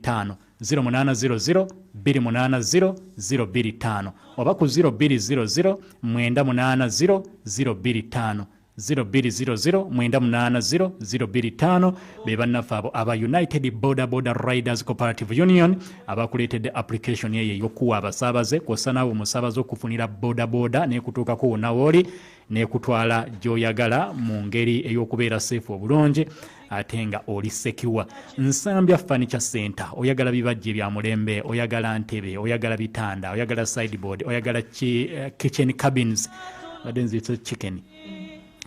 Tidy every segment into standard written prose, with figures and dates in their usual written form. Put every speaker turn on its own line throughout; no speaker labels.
5 0800 280 025 oba ku 0200 980 025 0200 980 025 be bannaffe abo aba United Border Riders Cooperative Union abakuleetedde application ye y'okuwa abasaabaze kw'ossa naawe omusaabaze okufunira boda n'ekutuukako wonna w'oli n'ekutwala gy'oyagala mu ngeri ey'okubeera safe obulungi ate nga oli secure. Nsambya Furniture Center oyagala bibajje bya mulembe, oyagala ntebe, oyagala bitanda, oyagala sideboard, oyagala kitchen cabins,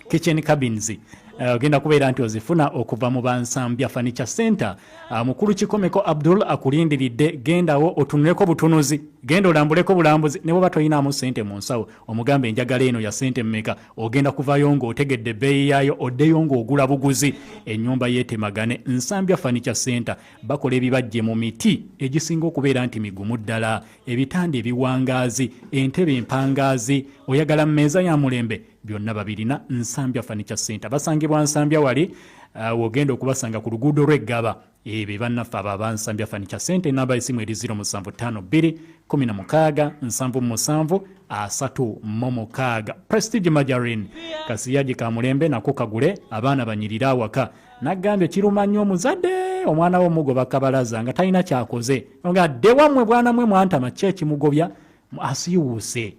kitchen cabins ogenda kubeera nti ozifuna okuva mu Bansambya Furniture Center. Mukulu Kikomeko Abdul akulindiridde, gendawo otunuleko butunuzi, genda olambuleko bulambuzi, ne bwoba toyinaamu ssente mu nsawo omugambe enjagala eno ya ssente mmeka, ogenda kuvayo ng'otegedde ebbeeyi yaayo, oddeyo ng'ogula buguzi. Ennyumba yeetemagane. Nsambya Furniture Center bakola ebibajje mu miti egisinga okubeera nti migumu ddala, ebitanda ebiwangaazi, entebe empangaazi, oyagala mmeeza ya mulembe, byonna babirina. Nsambya Furniture Center basangibwa Nsambya wali wogenda okubasanga ku luguudo lw'Eggaba. Be bannaffe aba Nsambya Furniture Center. Namba y'essimu eri 0752 16 77 36. Prestige Margarine kasiyaji ka mulembe nako kagule, abaana banyirira awaka. Nagambye kiruma nnyo omuzadde omwana w'omugoba kabalaza nga talina kyakoze nga dde wammwe bwana mwe mwantama kyeki mugobya asiiwuuse.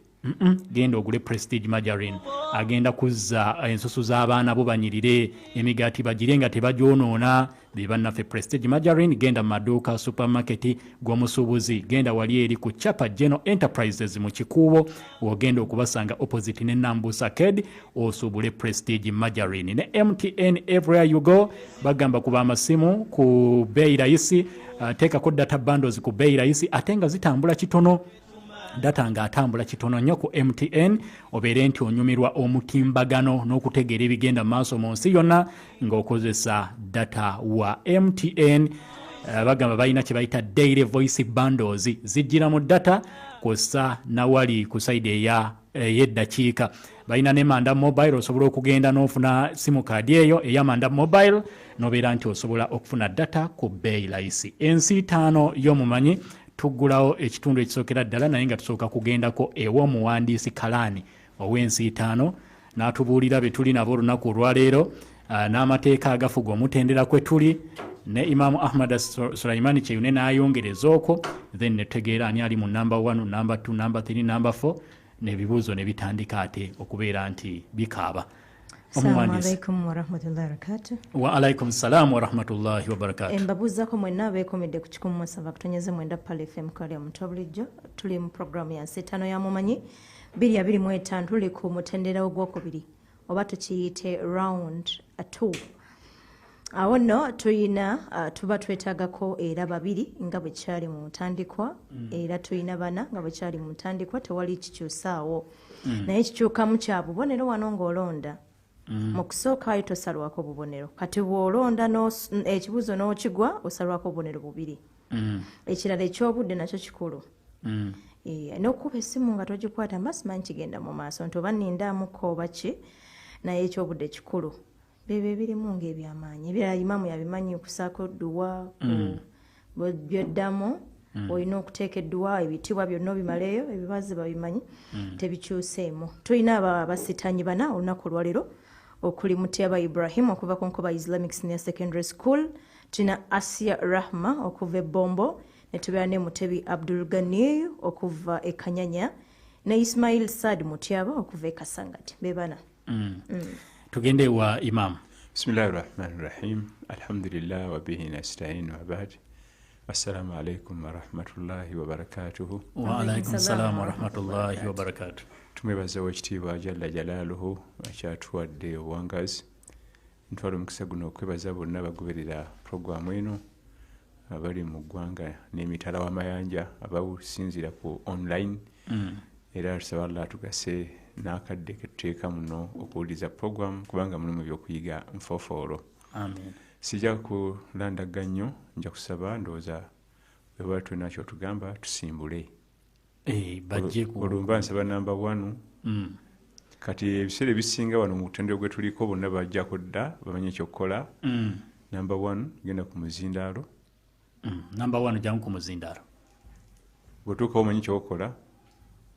Genda ogule Prestige Margarine agenda kuzza ensusu z'abaana bo banyirire, emigaati bagire nga tebagyonoona. Be bannaffe Prestige Margarine. Genda mu maduuka supermarket g'omusuubuzi, genda wali eri ku Chapa General Enterprises mu Kikuubo, ogenda okubasanga opposite ne Nambusa Arcade, osuubule Prestige Margarine. Ne MTN everywhere you go bagamba kuba amasimu ku bbeeyi rayisi, teekako data bundles ku bbeeyi rayisi ate nga zitambula kitono. Data nga atambula kitono nnyo ku MTN, obeere nti onyumirwa omutimbagano n'okutegeera ebigenda mu maaso mu nsi yonna ng'okozesa data wa MTN. Bagamba balina kye bayita daily voice bundles, zijjira mu data kw'ossa nawali ku sayidi ey'eddakiika. Balina ne Manda Mobile, osobola okugenda n'ofuna simu kaadi eyo eya Manda Mobile n'obeera nti osobola okufuna data ku bbeeyi layisi. Ensi 5 y'omumanyi tuggulawo ekitundu ekisookera ddala naye nga tusooka kugendako ew'omuwandiisi Kalaani ow'ensi 5 n'atubuulira be tuli nabo olunaku olwaleero, n'amateeka agafuga omutendera kwe tuli, ne Imaamu Ahmad Sulaimani Kyeyune n'ayongereza okwo, then ne tutegeera ani ali mu number 1, number 2, number 3, number 4, n'ebibuuzo ne bitandika ate okubeera nti bikaaba.
Assalamu alaikum wa rahmatullahi wa barakatuh.
Wa alaikum salam wa rahmatullahi wa barakatuh.
Mbabuuzako mwenna abeekomedde ku 107 kutonyeze mwenda Pale FM kalya muto bulijjo. Tuli mu programu ya nsi 5 ya mumanyi 2025, tuli ku mutendera ogwokubiri oba tukiyite round 2. Awo nno tuyina tuba twetaagako era babiri nga bwe kyali mu ntandikwa, era tuyina bana nga bwe kyali mu ntandikwa, tewali kikyusaawo. Naye kikyukamu kya bubonero wano ng'olonda. Mu kusooka ayo tosalwako bubonero, kati bw'olonda ekibuuzo n'okigwa osalwako bubonero bubiri. Ekirala eky'obudde nakyo kikulu. N'okuba essimu nga togikwata masimanyi kigenda mu maaso nti oba nnindamuko oba ki, naye eky'obudde kikulu. Bebe birimu ng'ebyamaanyi ebirala Imaamu yabimanyi okusaako dduwa byoddamu, olina okuteeka edduwa, ebitiibwa byonna obimaleeyo, ebibazi babimanyi, tebikyuseemu. Tulina abasitanyi bana olunaku olwaleero okuli Mutyaba Ibrahim okuva ku Nkoba Islamic Senior Secondary School, tulina Asia Rahma okuva e Bombo, ne tubeera ne Mutebi Abdul Ghani okuva e Kanyanya, ne Ismail Saad Mutyaba okuva e Kasangati. Bebana.
Tugende wa Imam.
Bismillahirrahmanirrahim. Alhamdulillah wa bihi nasta'in wa ba'd. Assalamu alaikum wa rahmatullahi wa barakatuhu.
Wa alaikum salam wa rahmatullahi wa barakatuh.
Tumwebaza w'ekitiibwa Jalla Jalaaluhu akyatuwadde obuwangazi. Ntwala omukisa guno okwebaza bonna abagoberera puroguramu eno abali mu ggwanga n'emitala w'amayanja abawusinzira ku online. Era tusaba Allah atugase n'akadde ke tuteeka muno okuwuliza puroguramu kubanga mulimu ebyokuyiga nfoofoolo.
Amen.
Sijja kulandaga nnyo, nja kusaba ndowooza bwe tulina kyotugamba tusimbule.
Bajje ku
olumba nsaba namba 1. Kati ebiseera ebisinga wano mu mutendero gwe tuliko bonna bajjako dda bamanye ekyokukola. Namba 1 genda ku muzindaalo
Number 1 jangu ku muzindaro.
Bwotuuka omanyi kyokola.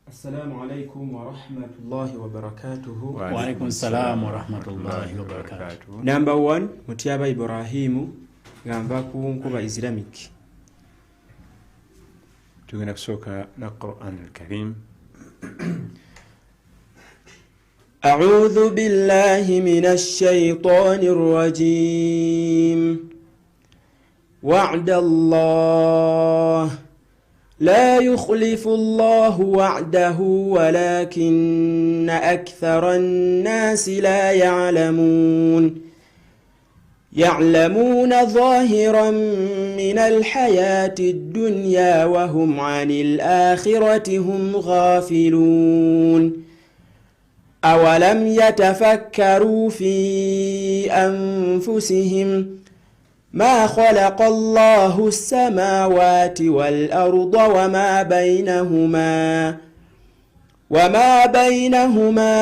Assalamu alaikum wa rahmatullahi wa barakatuhu.
Wa alaikum salam wa rahmatullahi wa barakatuhu.
Number 1 Mutyaba Ibrahimu ngamba ku Nkuba Islamic.
Tugenda kusooka na Quran al-Karim.
أعوذ بالله من الشيطان الرجيم. وعد الله لا يخلف الله وعده ولكن أكثر الناس لا يعلمون ظاهرا من الحياة الدنيا وهم عن الآخرة هم غافلون. أولم يتفكروا في أنفسهم ما خلق الله السماوات والأرض وما بينهما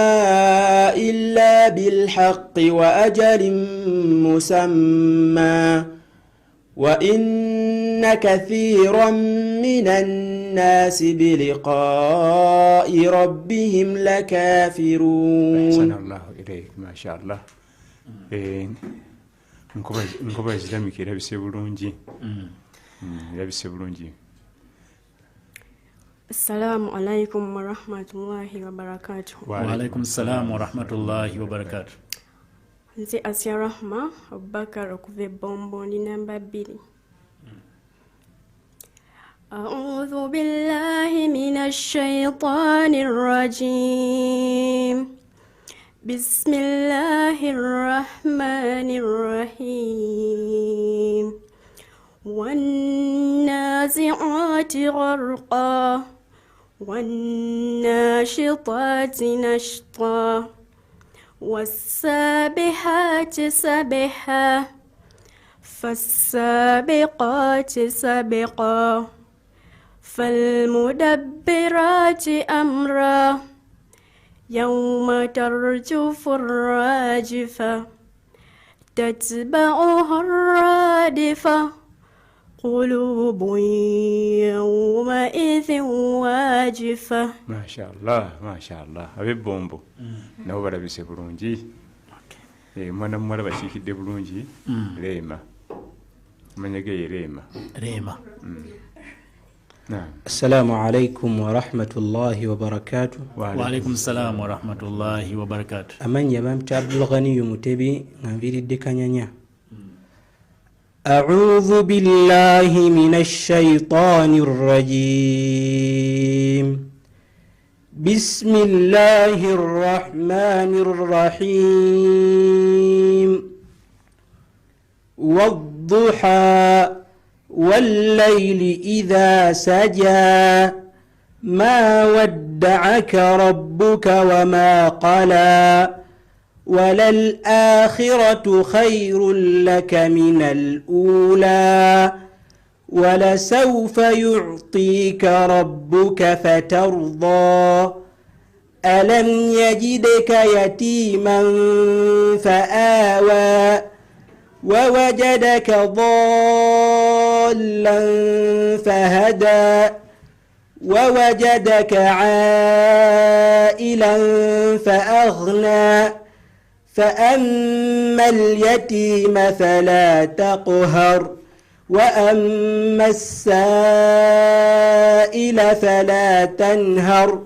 إلا بالحق وأجل مسمى وإن كثيرا من الناس بلقاء ربهم لكافرون.
أحسن الله إليك ما شاء الله. Nkuba Islamic erabise bulungi. Erabise bulungi.
Assalamu alaikum wa rahmatullahi wa barakatuh.
Wa alaikum salam wa rahmatullahi wa barakatuh.
Nze Asia Rahma Abubakar okuva Bombo ni namba 2. أعوذ بالله من الشيطان الرجيم. بسم الله الرحمن الرحيم. والنازعات غرقا والناشطات نشطا والسابحات سبحا فالسابقات سبقا فالمدبرات أمرا يوم ترجف الراجفة تتبعها الرادفة قلوب يومئذ واجفة.
ما شاء الله ما شاء الله. أبي بومبو nabo balabise bulungi. Mwana muwala bakiikidde bulungi. Leema manyage Leema.
السلام عليكم ورحمة الله وبركاته.
وعليكم السلام ورحمة الله وبركاته.
أمن يبامت عبد الغني متبي غنفير الدكانيا. أعوذ بالله من الشيطان الرجيم. بسم الله الرحمن الرحيم. والضحى والليل إذا سجى ما ودعك ربك وما قلى وللآخرة خير لك من الأولى ولسوف يعطيك ربك فترضى ألم يجدك يتيما فآوى ووجدك ضالا فهدى ووجدك عائلا فأغنى فأما اليتيم فلا تقهر وأما السائل فلا تنهر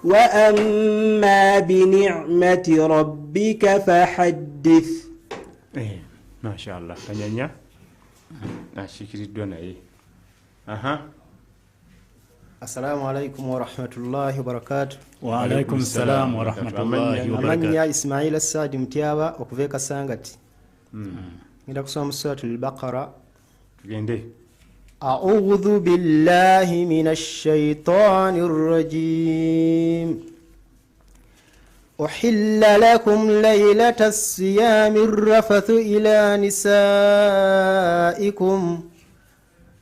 وأما بنعمة ربك فحدث.
ما شاء الله. Kanyanya ashikiriddwa naye.
Assalamu alaikum wa rahmatullahi wa barakatuh.
Wa alaikum salam wa rahmatullahi wa barakatuh.
Amanya Ismail Assadi Mutyaba okuva Kasangati. Ngenda kusoma suratul Baqara.
Tugende.
A'udhu billahi minash shaitanir rajim. أحل لكم ليلة الصيام الرفث إلى نسائكم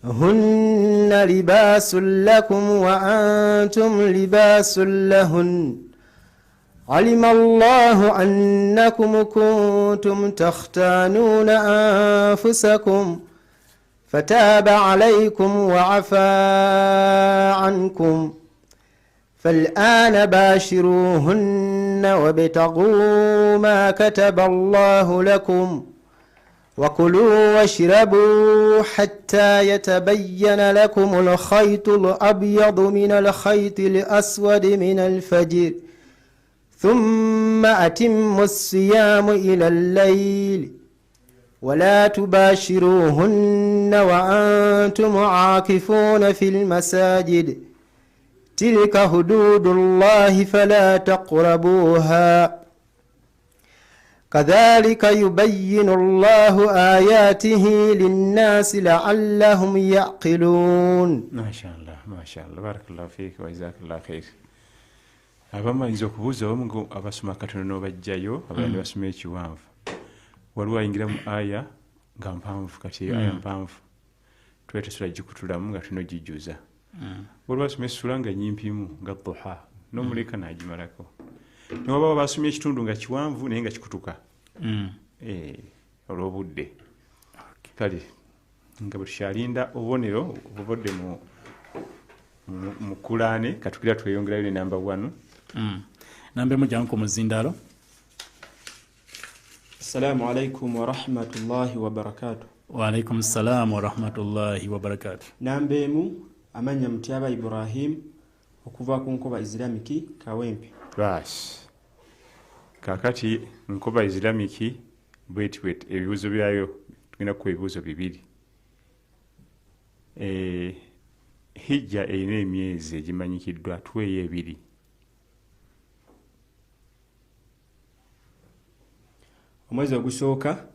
هن لباس لكم وأنتم لباس لهن علم الله أنكم كنتم تختانون أنفسكم فتاب عليكم وعفى عنكم فالآن باشروهن وابتغوا ما كتب الله لكم وكلوا واشربوا حتى يتبين لكم الخيط الأبيض من الخيط الأسود من الفجر ثم أتموا الصيام إلى الليل ولا تباشروهن وأنتم عاكفون في المساجد تلك حدود الله فلا تقربوها كذلك يبين الله آياته للناس لعلهم يعقلون.
ما شاء الله بارك الله فيك وجزاك الله خير. abamanyiza okubuuza omu ngo abasoma katono n'obajjayo abalala basoma ekiwanvu waliwo ayingira mu aya nga mpanvu kati aya mpanvu tuba tesula gikutulamu nga tulina ogijjuza waliwo basoma essula nga nyimpimu nga duha n'omuleka n'agimalako newaba basomye ekitundu nga kiwanvu naye nga kikutuka olw'obudde kale nga bwe tukyalinda obubonero obuvudde mu kulaane katukira tweyongerayo ne namba 1
nambe mujangu muzindalo.
Assalamu alaikum wa rahmatullahi wa barakatuh.
Wa alaikum salam wa rahmatullahi wa barakatuh.
Nambemu amanya Mutyaba Ibrahim okuva ku Nkoba Islamiki Kawempe.
Bas kakati Nkoba Islamiki bwet ebibuzo byayo tugenda ku ebibuzo bibiri. Hijja erina emyezi egimanyikiddwa tweyo ebiri.
Omwezi ogusooka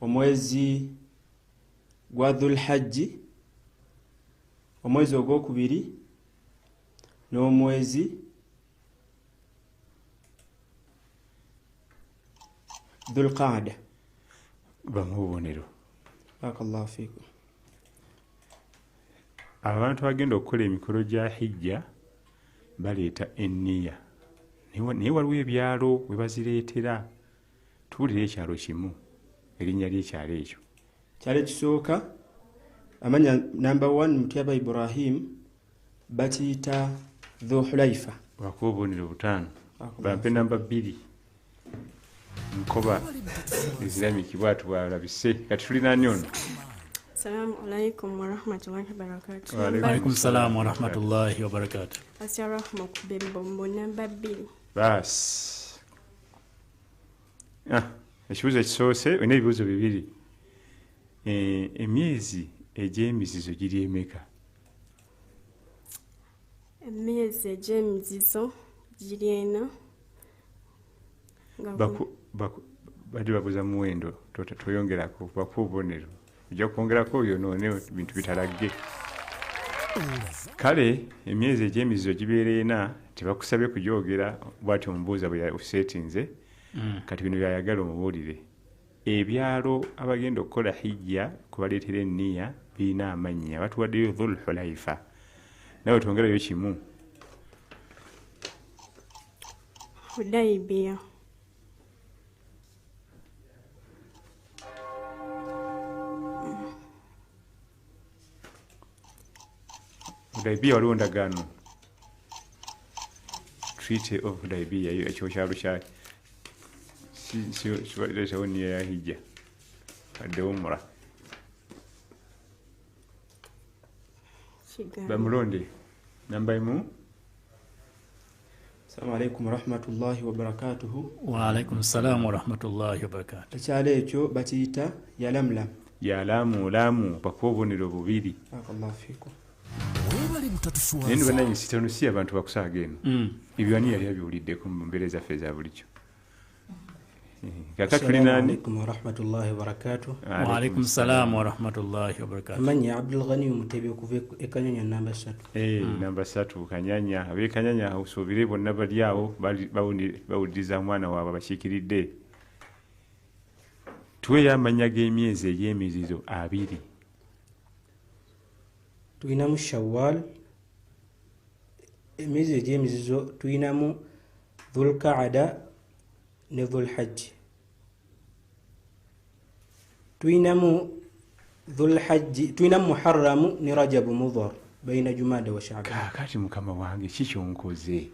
omwezi gwa Dhul Hajji, omwezi ogwokubiri n'omwezi Dhul Qaada.
Bamubonero.
Barakallahu fiikum.
Abantu bagenda okukola emikolo gya hijja baleeta enniya. Naye waliwo ebyalo we bazireetera. Tuwulire ekyalo kimu erinnya ly'ekyalo ekyo.
Kyalo ekisooka amanya number 1 Mutyaba Ibrahim bakiyita Dhu Hulaifa.
Wakuba obubonero 5. Bampe namba 2 Nkoba Islamic bwatu bwalabise. Kati tulina ani ono?
Assalamu alaikum wa rahmatullahi wa barakatuh.
Wa alaikum salam wa rahmatullahi wa barakatuh.
Asiyarahma kubembombo namba 2.
Bas. Ekibuzo ekisoose olina ebibuzo bibiri. Emyezi egy'emizizo giri emeka?
Emyezi egy'emizizo giri ena.
Badi babuza muwendo toyongerako bakubonero ojja kwongerako oyo noone bintu bitalagge. Kale emyezi egy'emizizo gibeera ena tebakusabye kujogera bwati omubuuza bwe yasetinze kati bino byayagala omubuulire. Ebyalo abagenda okukola hijja kubaleetera enniya birina amannya batuwaddeyo Dhul Hulaifa. Nawe twongerayo kimu.
Hudaybiya.
Hudaybiya waliwo ndagaano. Treaty of Hudaybiya ekyo kyalo kya siwaleetawo nniya ya hijja wadde umra. Bamulonde namba 1.
Assalamu alaikum wa rahmatullahi wa barakatuhu.
Wa alaikum salam wa rahmatullahi wa barakatuh.
Ekyalo ekyo bakiyita Yalamlam.
Lamu bakuba obubonero 2.
Barakallahu fiikum.
Naye bananyisitanusi abantu bakusaaga eno. Ebyo ani yali abiwuliddeko mu mbeera ezaffe eza bulijjo. Kakati tulina ani?
Assalamu alaikum wa rahmatullahi wa barakatuh.
Wa alaikum salam wa rahmatullahi wa barakatuh.
Amanya Abdul Ghani Mutebi okuva e Kanyanya namba 3.
Namba 3 Kanyanya. Ab'e Kanyanya osuubire bonna bali awo bawuliriza mwana waabwe abakiikiridde. Tuweeyo amannya g'emyezi egy'emizizo 2.
Tulinamu Shawwal. Emyezi egy'emizizo tulinamu Dhul Qaada ne Dhul Hajji. Tuinamu Dhulhajji, tuinamu Muharram ni Rajab Mudhar baina Jumada wa Sha'ban.
Kati mukama wange kikyo nkoze.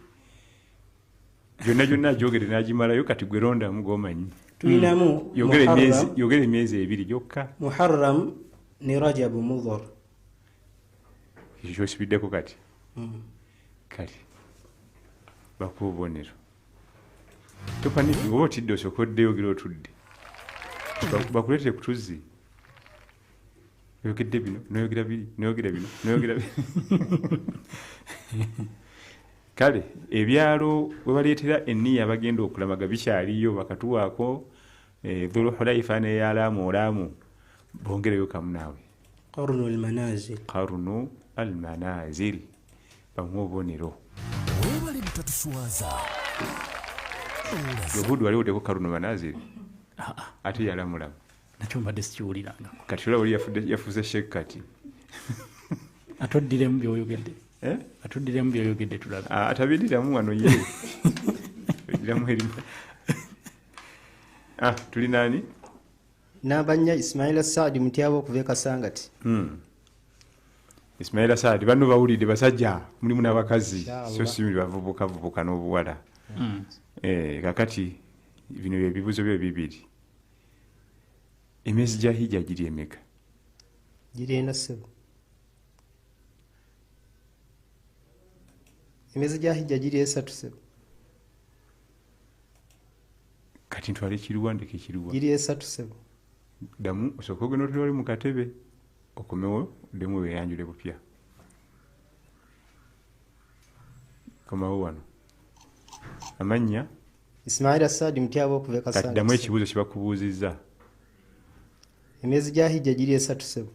Jonna jogere najimalayo kati gwe ronda mugomanyi.
Tuinamu
yogere emyezi ebiri gyokka.
Muharram ni Rajab Mudhar.
Kikyo sibiddeko kati. Kati bakubonero. Topaniki oba otidde osokodde yogera otudde. Bakuleete kutuzi. Yogedde bino, noyogera biri, noyogera bino, noyogera bino. Kale, ebyalo we baleetera enniya abagenda okulamaga bikyaliyo bakatuwaako Dhulhulaifa ne yalamu olamu bongereyo kamu naawe. Qarnu al-manazil. Bamuwa obubonero.
Webale mutatuswaza.
Yobudu waliwuddeko Qarnu al-manazil. Ate yalamulamu.
Nakyo mbadde sikiwuliranga.
Kati olaba oli yafuze Sheikh kati.
Atoddiremu by'oyogedde. Atoddiremu by'oyogedde tulabe.
Atabiddiramu wano ye. Oddiramu erimu. Tuli nani?
Nabanya Ismaila Saadi Mutyaba okuva e Kasangati.
Ismaila Saadi banno bawulidde basajja mulimu n'abakazi so si bavubuka n'obuwala. Kakati bino ebibuzo byo bibiri. Emyezi gya hijja giri emeka?
Giri ena ssebo. Emyezi gya hijja giri esatu ssebo.
Kati ntwale kiruwa ndeke kiruwa?
Giri esatu ssebo.
Damu osooka ogenda otwale mu katebe okomewo ddemu weeyanjule bupya. Komawo wano. Amannya?
Ismaila Saadi Mutyaba okuva e Kasangati.
Kati ddamu ekibuuzo kye bakubuuzizza.
Emyezi gya hijja giri esatu ssebo.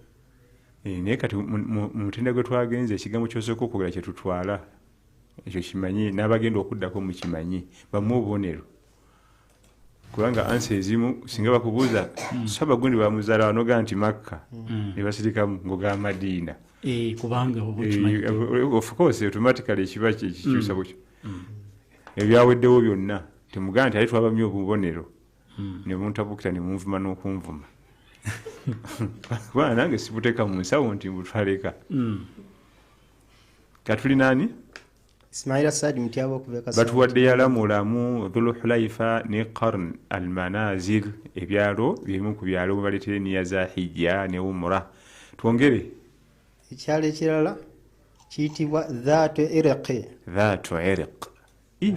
Naye kati mu mutenda gwe twagenze ekigambo kyosooka okwogera kye tutwala ekyo kimanyi n'abagenda okuddako mu kimanyi bamuwa obubonero. Kubanga ansi ezimu singa bakubuuza saba gundi bamuzaala wanoga nti Makka ne basirikamu ngoga Madiina.
Kubanga obukimanyi.
Of course automatically ekiba kikyusa butyo. Ebyaweddewo byonna temugaa nti ate twabamye obubonero ne muntabukira ne munvuma n'okunvuma. Kubanga nange sibuteeka mu nsawo nti mbutwaleka. Katuli nani?
Ismaila Saadi Mutyaba okuva e Kasangati.
Batuwadde yalamulamu Dhulhulaifa ne Qarn al-manazil ebyalo bimu ku byalo bwe baleetera enniya za hijja ne umra. Twongere.
Ekyalo ekirala kiyitibwa Dhaatu Irq.
Dhaatu Irq.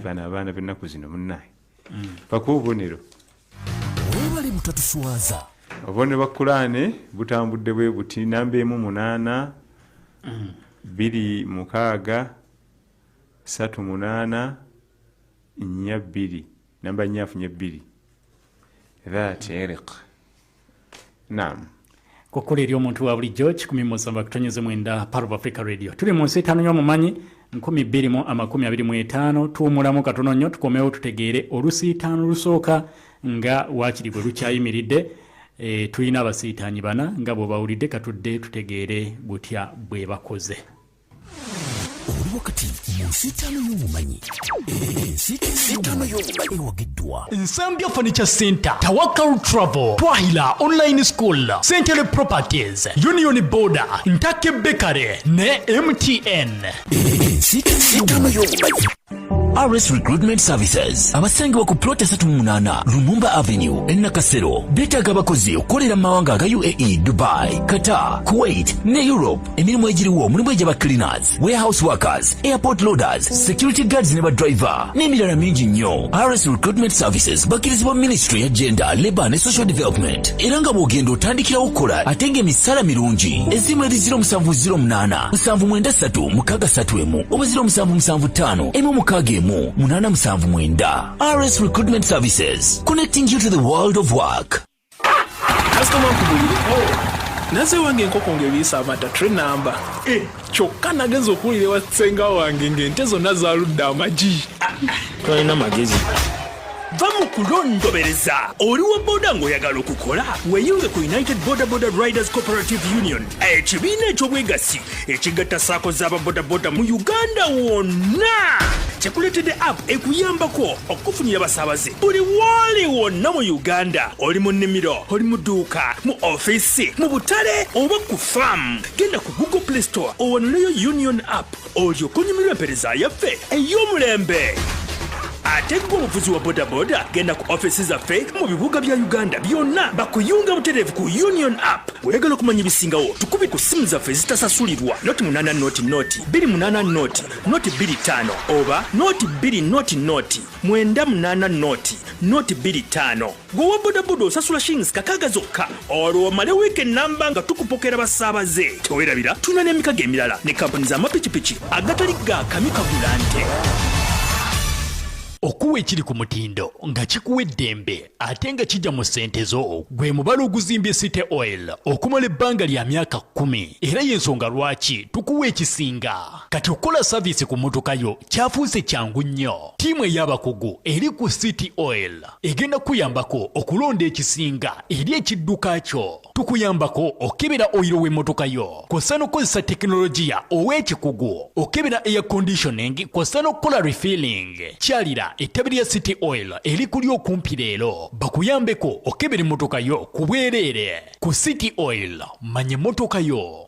Bano abaana b'ennaku zino munnaye. Bakuwa obubonero.
Webale mutatuswaza.
Obubonero bwa Qur'ani butambudde bwe buti namba 8 2 6 3 8 4 2 namba 4 Dhaatu Irq. Naam.
Kokola eri omuntu wa bulijjo 107.9 Part of Africa Radio. Tuli mu nsi etaano y'omumanyi 2025 tuwumulamu katono nnyo tukomewo tutegeere olusiitaano lusooka nga waakiri bwe lukyayimiridde. Tulina abasiitaanyi bana nga bw'obawulidde katudde tutegeere butya bwe bakoze.
Oli wakati mu nsiitaano y'obumanyi. Ensiitaano y'obumanyi ewagiddwa.
Nsambya Furniture Center, Tawakal Travel, Twahila Online School, Central Properties, Union Border, Ntake Bakery ne MTN.
Ensiitaano y'obumanyi. RS Recruitment Services abasangibwa ku plot 38 Lumumba Avenue Nakasero beetaaga abakozi okukolera mu mawanga ga UAE, Dubai, Qatar, Kuwait ne Europe. Emirimu egiriwo mulimu egy'aba cleaners, warehouse workers, airport loaders, security guards ne badriver n'emirala mingi nnyo. RS Recruitment Services bakkirizibwa Ministry ya Gender, Labour ne Social Development era nga bw'ogenda otandikirawo okukola ate ng'emisala mirungi. Ezzimu eri 0708 793 631 oba 0775 161 879. RS Recruitment Services, connecting you to the world of work.
Customer kubulire naze wange enkoko ng'ebiisa amata tre namba kyokka nagenza okuwulira ewa ssenga wange ng'ente zonna zaaludde amagi. Tolina magezi. Va mu kulondobereza oli wa boda ng'oyagala okukola weeyunge ku United Boda Riders Cooperative Union, ekibiina eky'obwegassi ekigatta saako z'ababodaboda mu Uganda wonna.
kyekuletedde app ekuyambako okufunira basaabaze buli wali wonna mu Uganda. Oli mu nnimiro, oli mu dduuka, mu ofiisi, mu butale oba ku faamu. Genda ku Google Play Store owanuleyo Union app olyoke onyumirwe empeereza yaffe ey'omulembe. Ate gwe omuvuzi wa bodaboda genda ku office zaffe mu bibuga bya Uganda byonna bakuyunga butereevu ku Union app. Bw'oyagala okumanya ebisingawo tukubye ku simu zaffe ezitasasulirwa noti 8 noti 28 noti 25 oba noti 2 noti 9 noti 25. Gwe wa bodaboda osasula shillings 6 zokka olwo omale weekend namba nga tukupokera basaabaze. Teweerabira tulina n'emikago emirala ne kampani z'amapikipiki agatali ga kamikagulante.
Okuwa ekiri ku mutindo nga kikuwa eddembe ate nga kijja mu ssente zo gwe mubala oguzimbye City Oil okumala ebbanga lya myaka 10 era y'ensonga lwaki tukuwa ekisinga. Kati okukola saviisi ku mmotoka yo kyafuuse kyangu nnyo. Ttiimu ey'abakugu eri ku City Oil egenda kuyambako okulonda ekisinga eri ekidduka kyo. Tukuyambako okebera oyiro w'emmotoka yo kw'ossa n'okozesa tekinologiya ow'ekikugu okebera air conditioning kw'ossa n'okukola refilling. Kyalira ettabi lya City Oil eri kuli okumpi leero bakuyambeko okebera emmotoka yo ku bwereere. Ku City Oil manya emmotoka yo.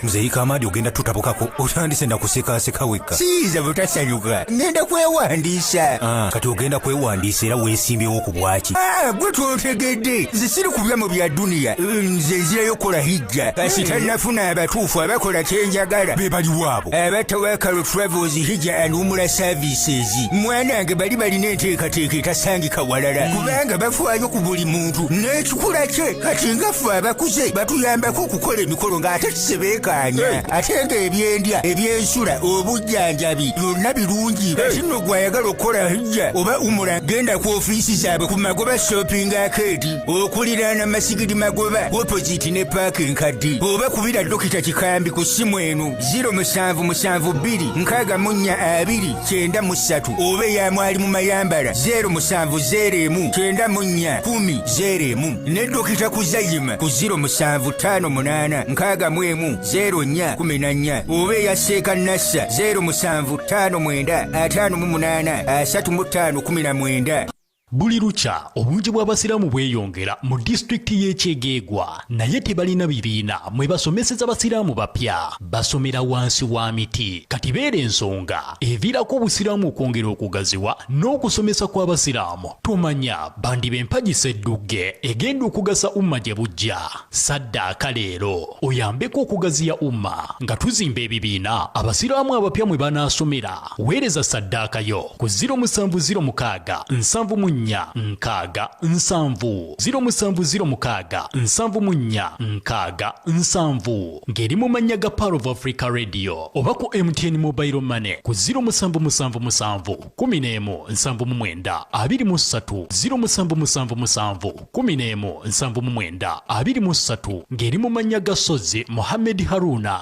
Mzee Kamadi ogenda tutabukako otandise nakuseka weka. Siza butasanyuka. Ngenda kwewandiisa. Kati ogenda kwewandiisa era weesimbyewo ku bwaki. Gwe tontegedde. Nze siri kubya mu bya dunia. Nze nzirayo kola hijja. Kasi tannafuna abatuufu abakola kyenjagala. Be bali waabo. Abatawakalo Travels Hijja and Umrah Services. Mwanange bali balina enteekateeka etasangika walala. Kubanga bafaayo ku buli muntu. N'ekikula kye kati ngafu abakuze batuyambako okukola emikolo ng'ate kisebeekaanya. Ate ng'ebyendya ebyensula obujjanjabi byonna birungi. Kati nno gw'ayagala okukola hijja oba umura genda ku ofiisi zaabwe ku Magoba Shopping Arcade okuliraana Masigiri Magoba opposite ne paaka enkadde oba kubira Dokita Kikambi ku ssimu eno 07746293 oba eyamwali mu Mayambala 07019410 ne Dokita Kuzayima ku 0758610414 oba eya Seeka Nassa 0759583519.
Buli lukya obungi bw'abasiraamu bweyongera mu disitulikiti y'Ekyegeegwa naye tebalina bibiina mwe basomeseza basiraamu bapya basomera wansi wa miti. Kati beera ensonga eviirako obusiraamu okwongera okugaziwa n'okusomesa kw'abasiraamu. Tomanya bandi b'empagi Sseddugge egenda okugasa umma gye bujja. Saddaaka leero oyambeko okugaziya umma nga tuzimba ebibiina abasiraamu abapya mwe banaasomera. Weereza saddaaka yo ku 0706 nkaaga nsanvu 0706 ng'eri mu mannya ga Power of Africa Radio oba ku MTN Mobile Money ku 0777 11 729 0777 ng'eri mu mannya ga Sozi Mohamed Haruna.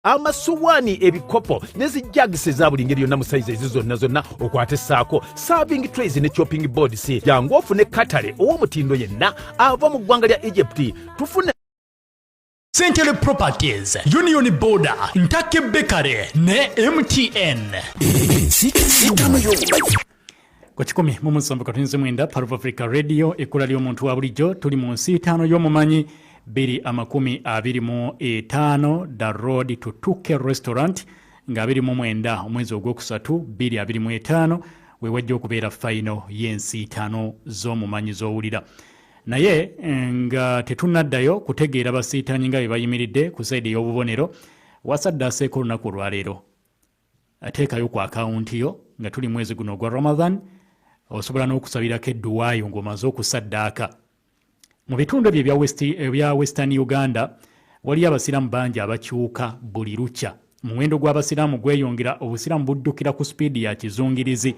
Amasuwani ebikopo nezijagise za buli ngeri yonna mu size ezo zonna okwate saako serving trays ne chopping boards yangu ofune katale ow'omutindo yenna ava mu ggwanga lya Egypt tufune
Central Properties, Union Border, Ntake Bakery ne MTN. Kwa kikumi mu musanvu katunze mwenda Power of Africa Radio ekula ly'omuntu wa bulijjo tuli mu nsi 5 y'omumanyi 225 The Road to Tuke Restaurant nga 29 omwezi ogwokusatu 2025 we wajja okubeera final y'ensi 5 z'omumanyi z'owulira. Naye nga tetunaddayo kutegeera basiitanyi nga bye bayimiridde ku saidi y'obubonero wasaddaseeko olunaku olwaleero. Ateekayo ku akawunti yo nga tuli mwezi guno ogwa Ramadan osobola n'okusabirako edduwaayo ng'omaze okusaddaaka. Mu bitundu ebya Western Uganda waliyo abasiraamu bangi abakyuka buli lukya. Muwendo gw'abasiraamu gweyongera, obusiraamu buddukira ku sipiidi ya kizungirizi.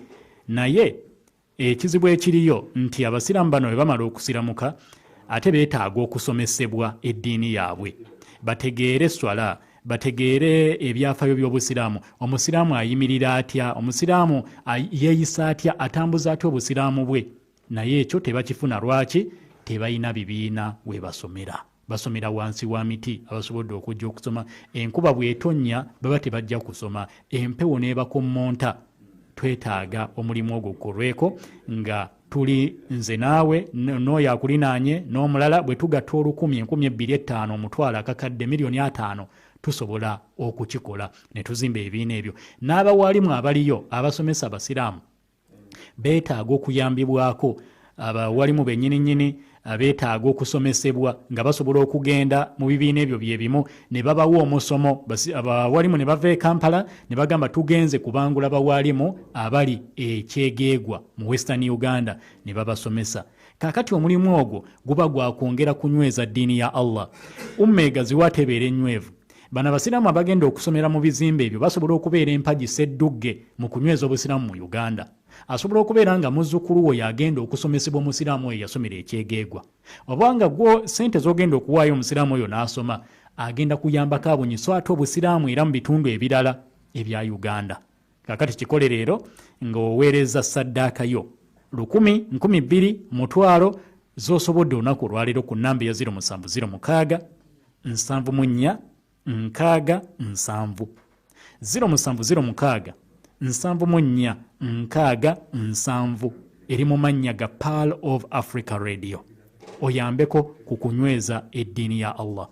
Naye ekizibu ekiriyo nti abasiraamu bano bwe bamala okusiramuka ate beetaaga okusomesebwa eddiini yaabwe. Bategeere swala, bategeere ebyafaayo by'obusiraamu. Omusiraamu ayimirira atya, omusiraamu yeeyisa atya, atambuza atya obusiraamu bwe. Naye ekyo tebakifuna lwaki? Tebalina bibiina we basomera. basomera wansi wa miti abasobodde okujja okusoma. Enkuba bw'etonnya baba tebajja kusoma, empewo n'ebakommonta. Twetaaga omulimu ogwo gukolweko nga tuli nze naawe n'oyo akulinaanye n'omulala bwe tugatta 1,000, 2,500, omutwalo akakadde miliyoni 5 tusobola okukikola ne tuzimba ebibiina ebyo. N'abawalimu abaliyo abasomesa abasiraamu beetaaga okuyambibwako. Abawalimu bennyininyini beetaaga okusomesebwa nga basobola okugenda mu bibiina ebyo byebimu ne babawa omusomo. Abawalimu ne bava e Kampala ne bagamba tugenze kubangula bawalimu abali ekyegeegwa mu Western Uganda ne babasomesa. Kakati omulimu ogwo guba gwakwongera kunyweza ddiini ya Allah. Ummeegaziwa tebeera ennywevu. Bano abasiraamu abagenda okusomera mu bizimbe ebyo basobola okubeera empagi seddugge mu kunyweza obusiraamu mu Uganda. Asobola okubeera nga muzzukulu we yagenda okusomesebwa omusiraamu oyo yasomera ekyegeegwa. Obanga gwo ssente z'ogenda okuwaayo omusiraamu oyo n'asoma, agenda kuyambako abunyiso ate obusiraamu era mu bitundu ebirala ebya Uganda. Kakati kikole leero ng'oweereza saddaaka yo 1,000, 2,000, 1,000 z'osobodde olunaku olwaleero ku nnamba ya 0706 74 6 7 0706 74 6 7 eri mu mannya ga Pearl of Africa Radio. Oyambeko ku kunyweza eddiini ya Allah.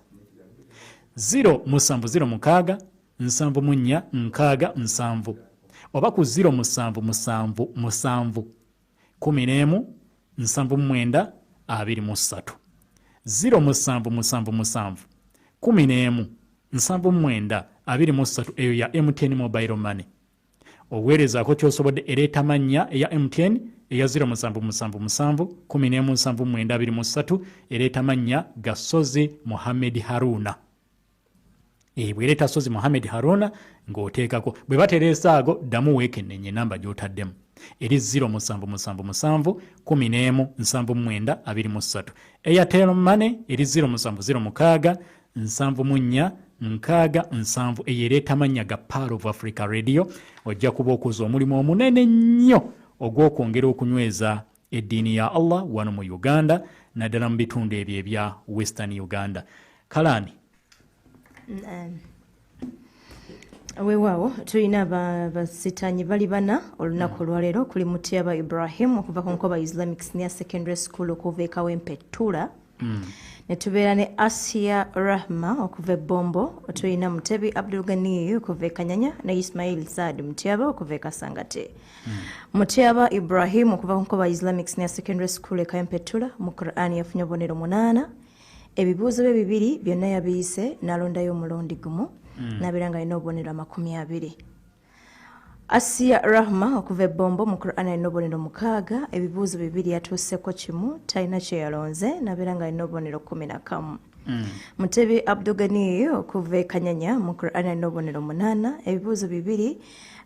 0706 74 6 7 oba ku 0777 11 79 23 0777 11 79 23 eyo ya MTN Mobile Money. Oweerezaako kyosobodde ereeta mannya eya MTN eya 0777 11 ereeta mannya ga Sozi Mohamed Haruna. Bwereeta Sozi Mohamed Haruna ng'oteekako. Bwe batereesa ago ddamu weekennenye namba gy'otaddemu eri 0777 11 23. Airtel Money eri 0706 74 6 7 eyereeta mannya ga Pearl of Africa Radio. Ojja kuba okuza omulimu omunene nnyo ogw'okwongera okunyweza eddiini ya Allah wano mu Uganda naddala mu bitundu ebyo ebya Western Uganda. Kalani
weewaawo tulina basitanyi bali bana olunaku olwaleero kuli Mutyaba Ibrahim okuva ku Nkoba Islamic Senior Secondary School okuva e Kawempe Tula. Ne tubeera ne Asia Rahma okuva e Bombo. Tulina Mutebi Abdul Ghani okuva e Kanyanya ne Ismail Saad Mutyaba okuva e Kasangate. Mutyaba Ibrahim okuva ku Nkoba Islamic Senior Secondary School e Kawempe Tula mu Qur'an yafunye obubonero 8. Ebibuuzo bye 2 byonna yabiyise n'alondayo omulundi gumu n'abeera nga alina obubonero 20. Asia Rahma okuva e Bombo mu Qur'an alina obubonero 6. Ebibuuzo 2 yatuuseko kimu talina kye yalonze n'abeera nga alina obubonero 11. Mutebi Abdul Ghani okuva e Kanyanya mu Qur'an alina obubonero 8. Ebibuuzo 2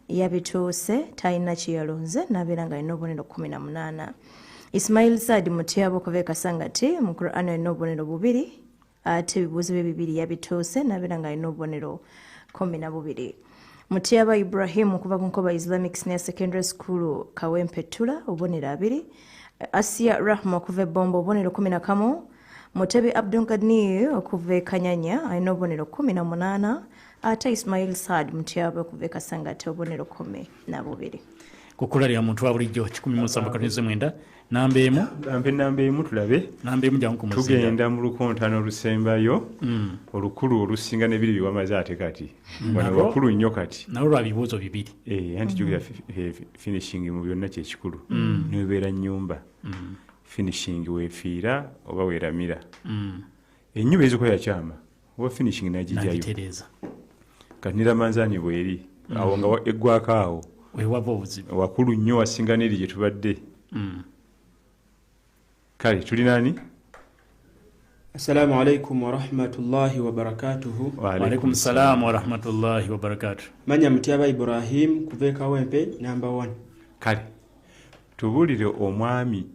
yabituuse talina kye yalonze n'abeera nga alina obubonero 18. Ismail Saad Mutyaba okuva e Kasangati mu Qur'an alina obubonero 2. Ate ebibuuzo bye 2 yabituuse n'abeera nga alina obubonero 12. Mutyaba Ibrahim okuva ku Nkoba Islamic Senior Secondary School Kawempe Tula obubonero 2. Asia Rahma okuva e Bombo obubonero 11. Mutebi Abdul Ghani okuva e Kanyanya alina obubonero 18. Ate Ismail Saad Mutyaba okuva e Kasangati obubonero 12.
Kukulalira muntu wa bulijjo 17 namba emu tulabe
namba emu jangu kumuzinga tugenda mu lukontano olusembayo olukulu olusinga ne biri biwamaze ate kati wano wakulu nnyo kati
nalo lwa bibuuzo 2
anti jugera finishing mu byonna kye kikulu nibeera nnyumba finishing weefiira oba weeramira ennyumba ezikola yakyama oba finishing nagijayo kati niramanzaani bweri awo nga eggwako awo
wewava obuzibu
wakulu nnyo wasinga n'eri gye tubadde. Kale tuli nani?
Assalamu alaikum wa rahmatullahi wa barakatuhu.
Wa alaikum salam wa rahmatullahi wa barakatuhu.
Manya Mutyaba Ibrahim kuva e Kawempe number 1.
Kale tubulire omwami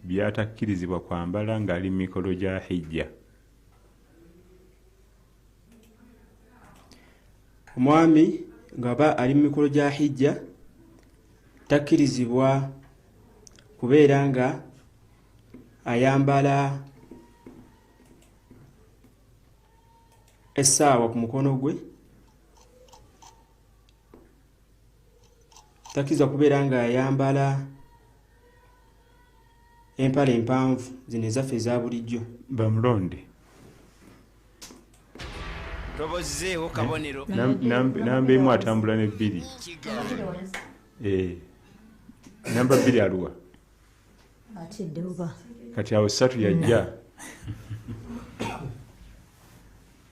byatakkirizibwa kwambala ng'ali mikolo gya hijja.
Omwami ngaba ali mikolo gya hijja takkirizibwa kubeera nga ayambala essaawa ku mukono gwe, takkirizwa kubeera ng'ayambala empale empanvu zino ezaffe eza bulijjo.
Bamulonde
tobozeewo kabonero
namba emu atambula ne bbiri. Namba bbiri aluwa
atidde oba
kati awo 3 yajja.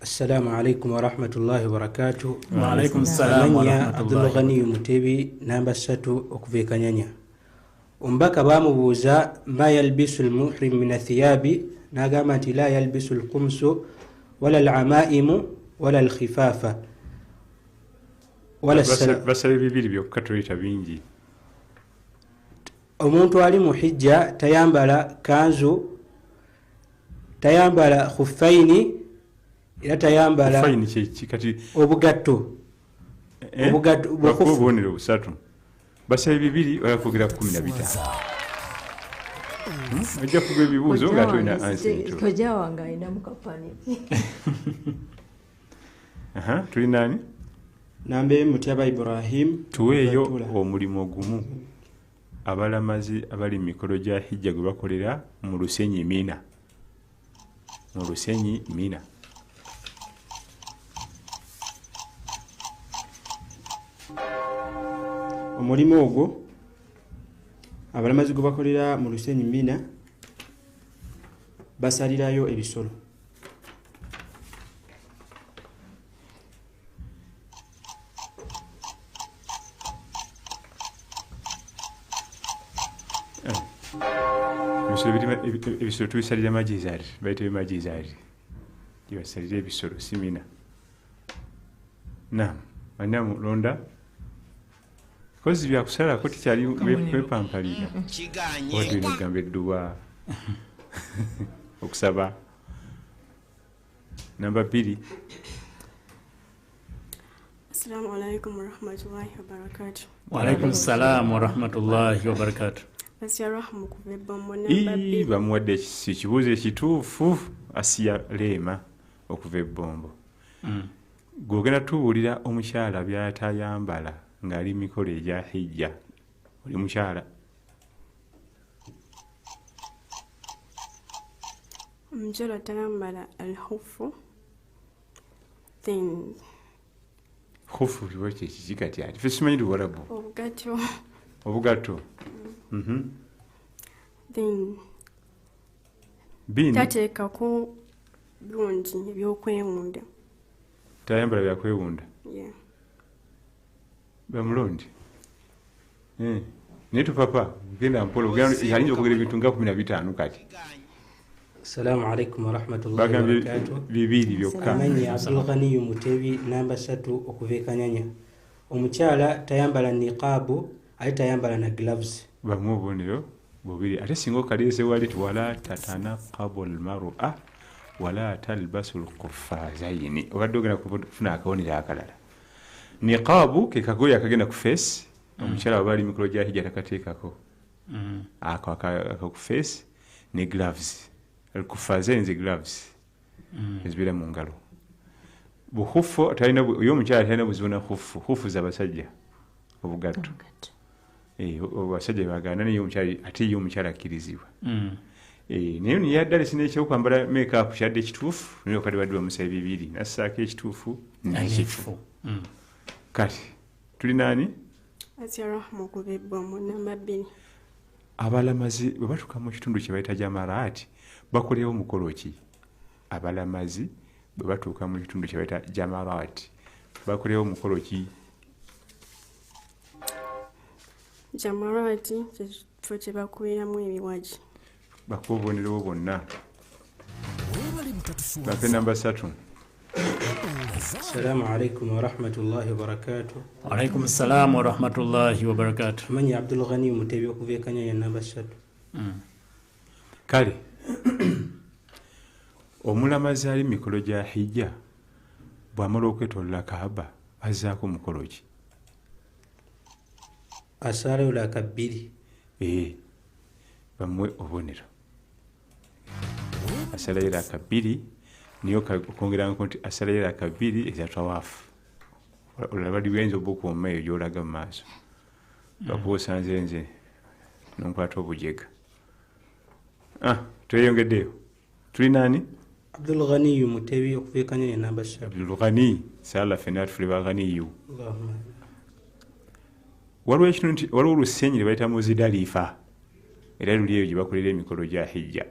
Assalamu alaikum warahmatullahi wabarakatuh.
Wa alaikum salam
Amanya Abdul Ghani Mutebi namba 3 okuva e Kanyanya. Omubaka baamubuuza ma yalbisu almuhrim min athiyabi, n'agamba nti la yalbisu alqumsu wala alamaimu wala alkhifafa wala
basale bibiri byokka toyita bingi.
Omuntu ali mu hijja tayambala kanzu, tayambala khuffaini, era tayambala obugatto. Obugatto
bubonero busatu. Basale bibiri bayakugera 15. Ojja kuba ebibuuzo nga tulina answer.
Kojja wange alina mu kapani.
Tuli nani?
Nambe Mutyaba Ibrahim.
Tuweeyo omulimu ogumu abalamazi abali mu mikolo gya hijja gwe bakolera mu Lusenyi Mina. Mu Lusenyi Mina.
Omulimu ogwo abalamazi gwe bakolera mu Lusenyi Mina basalirayo ebisolo.
Ebisolo tubisalira magizaari, bayita bemagizaari gyebasalira ebisolo si Mina. Alina mulonda kozi byakusalako tikyali kwepampalira wadde negamba edduwa okusaba. Namba 2.
Assalamu alaikum warahmatullahi wabarakatuh.
Wa alaikum salam warahmatullahi wabarakatuh.
Asiya Rahma okuva e Bombo namba 2.
Bamuwadde ekibuuzo ekituufu Asiya Leema okuva e Bombo. Gwogenda tubuulira omukyala by'atayambala ng'ali mikolo egya hijja. Oli mukyala.
Omukyala tayambala alhufu. Then
hufu liwa kyekiki kati ati ffe simanyi Luwarabu. Obugatto.
Then
bini
tateekako birungi ebyokwewunda.
Tayambala byakwewunda.
Yeah.
Bamulonde. Netu papa genda mpolo yalinza okugera ebintu nga 15 kati.
Assalamu alaikum warahmatullahi wabarakatuh.
Bibiri byokka.
Amanya Abdul Ghani Mutebi namba 3 okuva e Kanyanya. Omukyala tayambala niqabu, ate tayambala na gloves.
Bamu obubonero bubiri. Ate singa okaleese wali wala tatanaqabu almar'a wala talbasu alquffazaini. Obadde ogenda kufuna akawonero akalala. Niqabu ke kagoye akagenda ku face. Omukyala bali mikolo gya hijja takateekako. Ako ku face ne gloves. Alkufazaini ze gloves. Ezibira mu ngalo. Buhufu talina yo omukyala talina buzibona hufu z'abasajja obugatto. Abasajja bagana niyo omukyala ate yo omukyala akkirizibwa. Naye ni yaddala sinekyokwambala make-up kyadde ekituufu naye okadde badde bamusaba bibiri nassaako ekituufu n'ekifu. Kati tuli nani?
Asiya Rahma okuva e Bombo namba 2.
Abalamazi bwe batuuka mu kitundu kye bayita Jamaraati bakolewo mukolo ki? Abalamazi bwe batuuka mu kitundu kye bayita Jamaraati bakolewo mukolo ki?
Jamaraati kyekifo kye bakubeeramu ebiwagi.
Bakuba obubonero bwonna. Bape namba 3.
Assalamu alaikum warahmatullahi wabarakatuh.
Wa alaikum salam warahmatullahi wabarakatuh.
Amanya Abdul Ghani Mutebi okuva e Kanyanya namba 3.
Kale omulamazi ali mikolo gya hijja bw'amala okwetoolola Kaaba azzaako mukolo ki?
Asalayo laka 2.
Bamuwe obubonero. Asalayo laka 2 niyo okwongerako nti asalayira kabiri eza tawaafu olaba liwenza obukuuma eyo gyolaga mu maaso bakuba osanze nze nonkwata obujega tweyongeddeyo tuli naani
Abdul Ghani Mutebi okuveekanya ne namba 7
Abdul Ghani sala fena tufule ba Ghani waliwo ekintu nti waliwo olusenyi lwe Muzidalifa era luli eyo gye bakolera emikolo gya hijja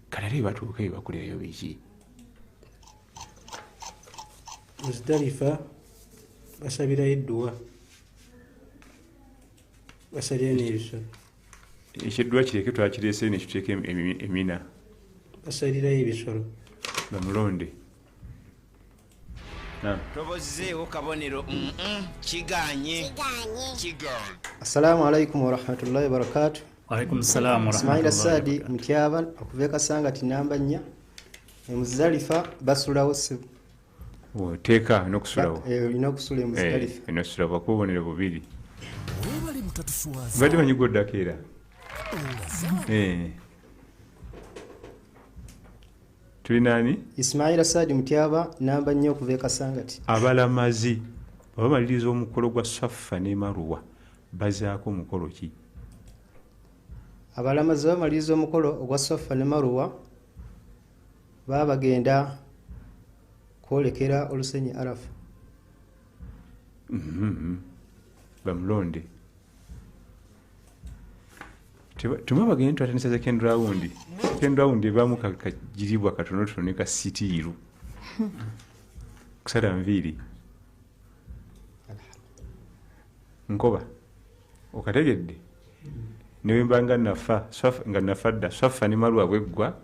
kale batuuka eyo bakolerayo biki
Muzidalifa basabirayo edduwa basalira n'ebisolo
ekyeddwa kireke twakireese nekituteeka emina
basalirayo ebisolo
bamulonde
tobozizeewo kabonero kiganye
assalamu alaikum warahmatullahi wabarakatuh
Waalaikum salam
Ismaila Sadi Mutyaba okuveka sangati namba 4 Muzidalifa basulawo sibu
teeka n'okusulawo
inokusula Muzidalifa
inosula bakubonera bubiri badde banyigoddako era tuli naani
Ismaila Sadi Mutyaba namba 4 okuveka sangati
abalamazi bamaliriza omukolo gwa Safa ne Marwa bazaako omukolo ki
abalamazi bamaliriza omukolo ogwa Safa ne Marwa bagenda kwolekera olusenyi Arafa
bamulonde tuma bagenda twatanisa za ken round ebamu kagiribwa katonotono ne kasitiiru kusala nviiri nkoba okategedde newemba nga nafa dda Safa ne Marwa bweggwa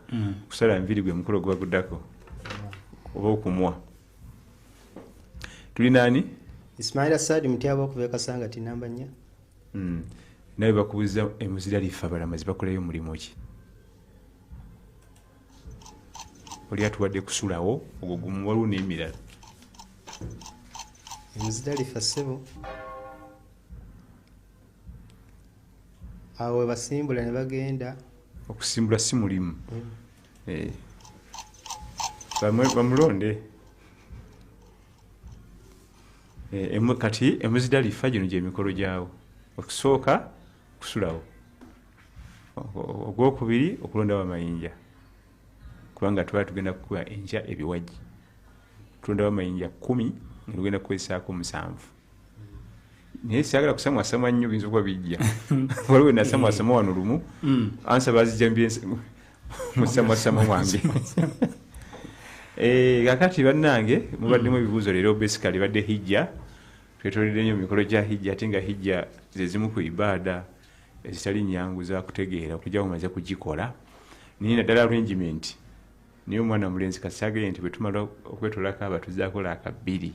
kusala nviiri gwe mukolo gwaguddako oba okumwa tuli naani
Ismaila Sadi Mutyaba okuveeka sangati namba 4
nawe bakubuuza Muzidalifa abalamazi bakoleyo omulimu ki oli atuwadde kusulawo ogwo gumu waliwo n'emirala
Muzidalifa ssebo awo basimbula ne bagenda
okusimbula si mulimu bamulonde kati Muzidalifa gino gyemikolo gyawo okusooka kusulawo ogwokubiri okulondawo amayinja kubanga tuba tugenda kukuba enkya ebiwagi tulondawo amayinja 10 nga tugenda kukozesaako 7 naye siagala kusamwasamwa nnyo binza okuba bijja waliwo nasamwasama wano lumu ansa bazijja musamwasama wange kakati bannange mubaddemu ebibuuzo leero basically badde hijja twetoledde nnyo mikolo gya hijja ate nga hijja zezimu ku ibaada ezitali nyangu za kutegeera okujja mumaze kugikola naye naddala arrangement niye omwana mulenzi kasagere nti bwe tumala okwetolako abatuzakola akabiri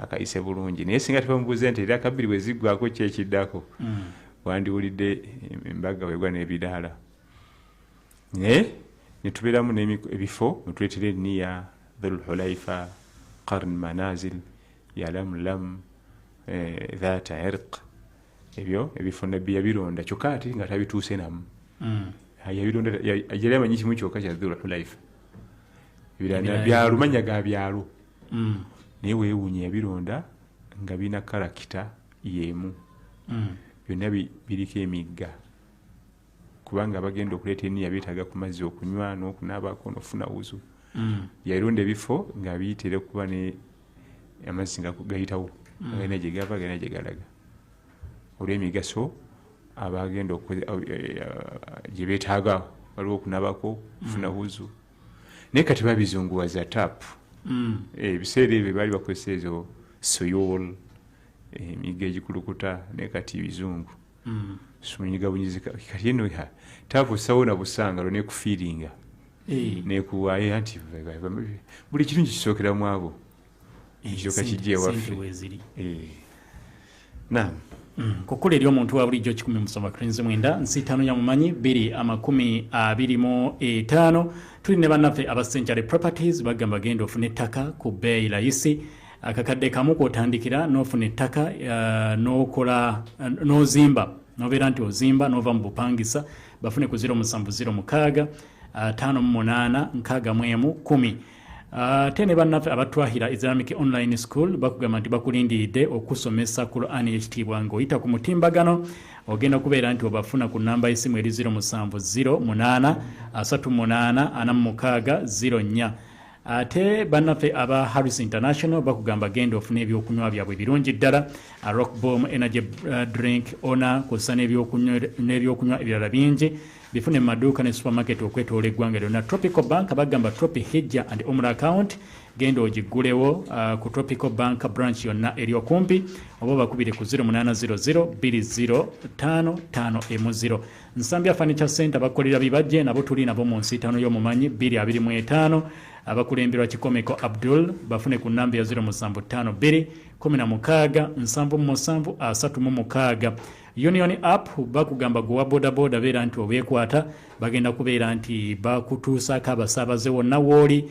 akayise bulungi naye singa tebamubuuze nti era akabiri bwe ziggwako kyekiddako wandiwulidde embaga wegwa n'ebidaala naye netubeeramu ebifo netuleetera enniya dhul hulaifa qarn manazil yalamlam dhata irq ebyo ebifo nabbi yabironda kyokka ate nga tabituuse namu yabironda yali amanyi kimu kyokka kya dhul hulaifa ebirala byalumanya ga byalo naye weewuunye yabironda nga birina karakita yeemu byonna biriko emigga kubanga bagenda okuleeta eniya beetaaga ku mazzi okunywa n'okunaabako n'ofuna wuzu yaronda ebifo nga biyitira okuba ne amazzi nga gayitawo galina gye gava galina gye galaga olw'emigaso abagenda gye beetaaga waliwo okunaabako ofuna wuzu naye kati babizunguwaza taapu ebiseera ebyo baali bakozesa ezo soyol emigga egikulukuta naye kati bizungu sumunyiga bunyizi kati eno taapu sawona busangalo nekufiiringa nekuwaaye anti buli kirungi kisookeramu abo ekyoka kijja ewaffe naam
kukula eri omuntu wa bulijjo 179 nsi 5 yamumanyi 225 tuli ne bannaffe aba Century Properties bagamba genda ofuna ettaka ku bbeeyi layisi akakadde kamu kwotandikira n'ofuna ettaka n'okola n'ozimba nobeera nti ozimba n'ova mu bupangisa bafune ku 0706 58 61 ate ne bannaffe abatwahira Islamic Online School bakugamba nti bakulindiridde okusomesa Qur'an ekitiibwa ng'oyita ku mutimbagano ogenda kubeera nti obafuna ku namba y'essimu eri 0708 38 46 04 ate bannaffe aba Harris International bakugamba genda ofuna ebyokunywa byabwe birungi ddala Rock Bomb Energy Drink Ona kussa n'ebyokunywa ebirala bingi bifune mu maduuka ne supermarket okwetoola eggwanga lyonna. Tropical Bank bagamba Tropi Hijja and Umrah account genda ogiggulewo ku Tropical Bank branch yonna eri okumpi oba bakubire ku 0800 205 Nsambya Furniture Center bakolera bibajje nabo tuli nabo mu nsiitano y'omumanyi 225 abakulemberwa Kikomeko Abdul bafune ku namba ya 0752 16 7 Union app bakugamba gwa boda boda beera nti obeekwata bagenda kubeera nti bakutuusako abasaabaze wonna wooli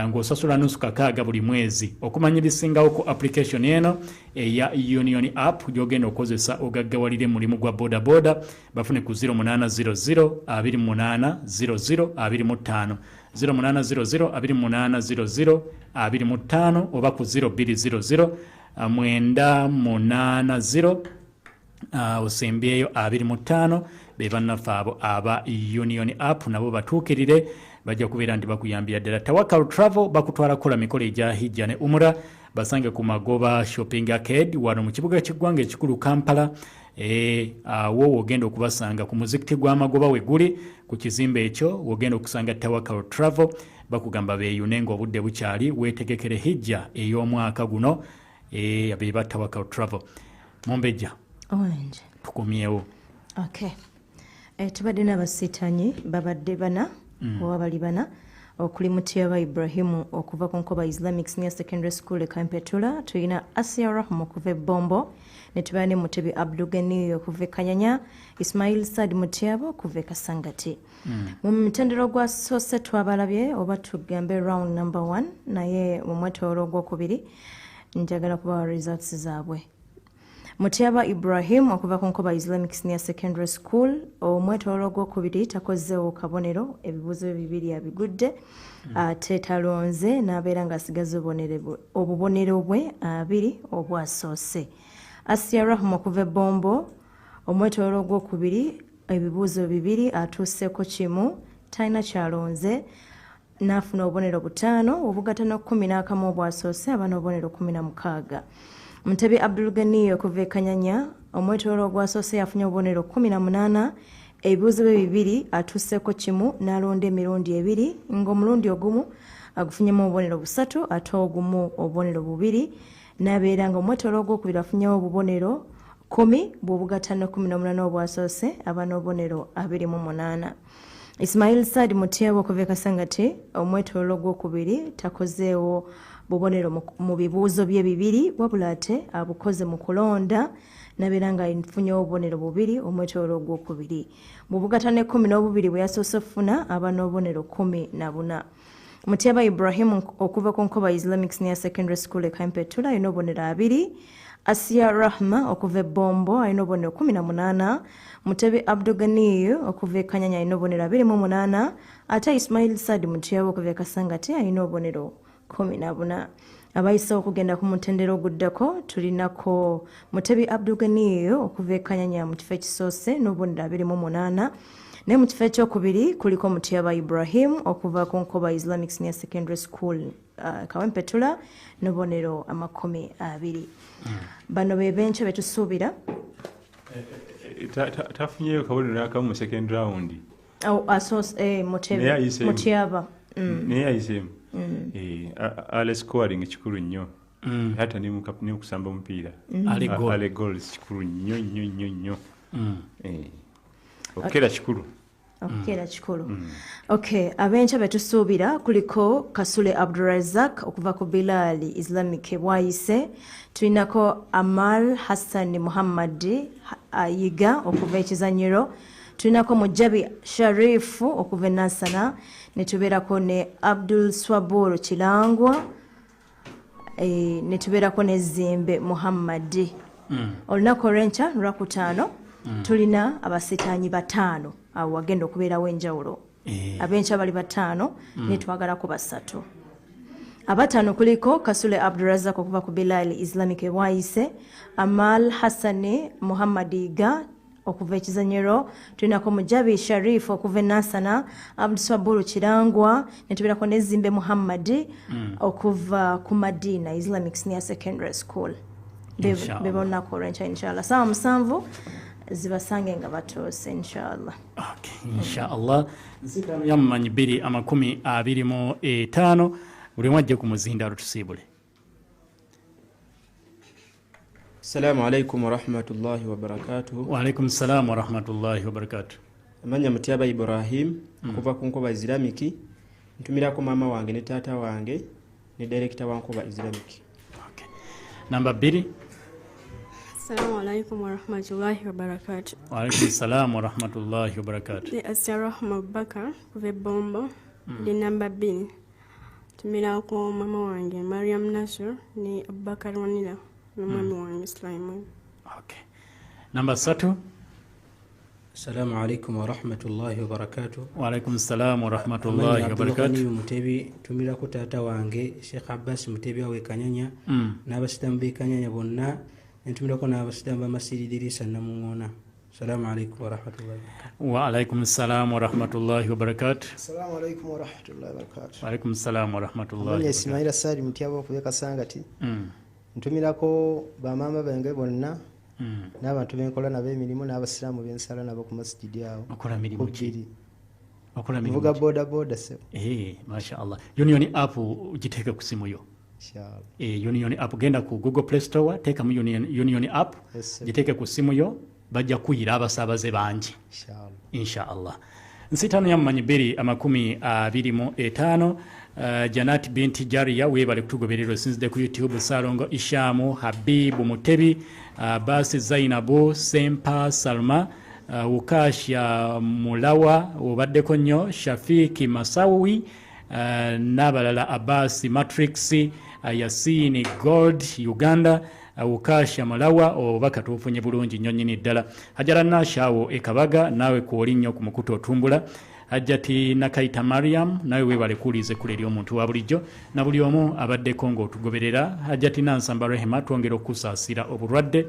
ng'osasula nusu kakaaga buli mwezi. Okumanyirisingawo ku application eno eya Union app gy'ogenda okozesa ogaggawalire mulimu gwa boda boda bafune ku 0800 28 00 25 0800 28 00 25 oba ku 0200 980 osembyeyo 25 be bannaffe abo aba Union app nabo batuukirire bajja kubeera nti bakuyambira ddala. Tawakal Travel bakutwala kola mikolo egya hijja ne umra basange ku Magoba Shopping Arcade wano mu kibuga ky'eggwanga ekikulu Kampala. Wo wogenda okubasanga ku muzikiti gwa Magoba we guli ku kizimbe ekyo wogenda okusanga Tawakal Travel bakugamba beeyune ng'obudde bukyali weetegekere hijja ey'omwaka guno abe Tawakal Travel. Mumbejja
Orange.
Tukumyewo.
Okay. Tubadde n'abasitanyi babadde bana oba bali bana okuli Mutyaba Ibrahimu okuva ku Nkoba Islamic Senior Secondary School e Kampetula, tulina Asia Rahma okuva Bombo, ne tuba ne Mutebi Abdugani okuva Kanyanya, Ismail Saad Mutyaba okuva Kasangati. Mu mutendero gwa sose twabalabye oba tugambe round number 1 naye mu mwetoolo gw'okubiri njagala kubawa results zaabwe. Mutyaba Ibrahim okuva ku Nkoba Islamic Senior Secondary School omwetoolo gw'okubiri takozeewo kabonero ebibuuzo bibiri abigudde ate talonze n'abeera ng'asigaza obubonero bwe abiri obwasoose. Asia Rahma okuva Bombo omwetoolo gw'okubiri ebibuuzo bibiri atuuseeko kimu talina kyalonze n'afuna obubonero 5 obugatano 11 obwasoose aba n'obubonero 16. Mutebi Abdul Ghani okuva Kanyanya omwetoolo gwasoose yafunye obubonero 18 ebibuuzo bye bibiri atuuseeko kimu n'alonda emirundi ebiri ng'omulundi ogumu agufunyemu obubonero 3 ate ogumu obubonero 2 n'abeera nga omwetoolo gw'okubiri afunyewo obubonero 10 bw'obugatano 18 obwasoose aba n'obubonero 28. Ismail Saad Mutyaba okuva Kasangati omwetoolo gw'okubiri takozeewo bubonero mu bibuuzo bye bibiri wabula ate abukoze mu kulonda nabeera nga afunyewo obubonero 2 omwetoolo gw'okubiri. Mu bugatano 12 bwe yasoose okufuna aba n'obubonero 14. Mutyaba Ibrahim okuva ku Nkoba Islamic Senior Secondary School e Kampetula alina obubonero 2. Asia Rahma okuva Bombo alina obubonero 18. Mutebi Abdugani okuva Kanyanya alina obubonero 28 ate Ismail Saad Mutyaba okuva Kasangati alina obubonero 14. Abayise okugenda ku mutendero oguddako tulinako Mutebi Abdugani okuva Kanyanya mu kifo ekisoose n'obubonero 28 ne mu kifo ekyokubiri kuliko Mutyaba Ibrahim okuva ku Nkoba Islamic Senior Secondary School Kampetula n'obubonero 20. Bano be benche betusuubira
tafunyeyo kabonero akamu mu second round.
Mutyaba
naye ayisemu ale scoring kikulu nnyo hata ni kusamba omupiira ale goals kikulu nnyo okera kikulu
okera kikulu. Okay, abencha betusuubira kuliko Kasule Abdurazak okuva ku Bilali Islamic bwayise, tulinako Amal Hassan Muhammad Ayiga okuva ekizanyiro, tulinako Mujabi Sharifu okuva Nasana, ne tubeerako ne Abdul Swabur Kilangwa, ne tubeerako ne Zimbe Muhammad. Olunaku olw'enkya Lwakutaano tulina abasitanyi 5 awo wagenda okubeerawo enjawulo. abenkya bali 5 netwagalako 3 abatano kuliko Kasule Abdurazak okuva ku Bilal Islamic Waise, Amal Hassani Muhammadiga okuva ekizanyiro, tulinako Mujabi Sharif okuva Nasana, Abdusaburu Kirangwa, netubirako Nezimbe Muhammadi okuva ku Madina Islamic Senior Secondary School. Bebona ko rencha inshallah. Sawa musanvu zibasange nga batoose inshallah.
Okay, inshallah. Zita yammanyi 225 buli mwajje ku muzinda rutusibule.
Assalamu alaikum wa rahmatullahi wa barakatuh.
Wa alaikum salam wa rahmatullahi wa barakatuh.
Amanya Mutyaba Ibrahim kuva ku Nkoba Islamic, ntumirako mama wange ne tata wange ne director wa Nkoba Islamic.
Okay. Number 2.
Assalamu alaikum wa rahmatullahi wa barakatuh.
Wa alaikum salam wa rahmatullahi wa barakatuh.
Ni Asirahma Bakar kuva Bombo. Di number 2. Tumirako mama wange Mariam Nasur ni Abubakar Wanila.
Okay. Number 3.
Assalamu alaikum wa rahmatullahi wa barakatuh.
Wa alaikum salam wa rahmatullahi wa barakatuh.
Mutebi tumirako tata wange Sheikh Abbas Mutebi wa Kanyanya n'abasitambu b'Kanyanya bonna, ntumirako n'abasitambu b'Amasiri Dirisa Namungona. Assalamu alaikum wa rahmatullahi wa barakatuh.
Wa alaikum salam wa rahmatullahi wa barakatuh.
Assalamu alaikum wa rahmatullahi wa barakatuh.
Wa alaikum salam wa rahmatullahi wa barakatuh.
Ismaila Sadi Mutyaba okuva Kasangati. Ntumirako bamama bange bonna n'abantu benkola nabo emirimu n'abasiraamu bensala nabo ku masjidi awo.
Okola mirimu ki? Okola mirimu
vuga boda se.
Mashaallah. Union app ugiteeka ku simu yo.
Inshallah.
Union app genda ku Google Play Store, teeka mu Union app, giteeke ku simu yo, bajja kuyira abasaabaze bangi. Inshallah. Nsitano yammanyi 225 Janat binti Jaria webale kutugoberera sinzide ku YouTube Salongo Ishamu Habibu Mutebi Basi Zainabu Sempa Salma Ukasha Mulawa obaddeko nnyo Shafiki Masawi n'abalala Abasi Matrix Yasini Gold Uganda Ukasha Malawa obaka tufunye bulungi nnyo nnyini ddala. Hajara Nashawo Ekabaga nawe kuoli nnyo ku mukutu otumbula. Hajjati Nakaita Mariam nawe webale kulize kule eri omuntu wa bulijjo na buli omu abaddeko ng'otugoberera. Hajjati Nansamba Rehema twongera okusaasira obulwadde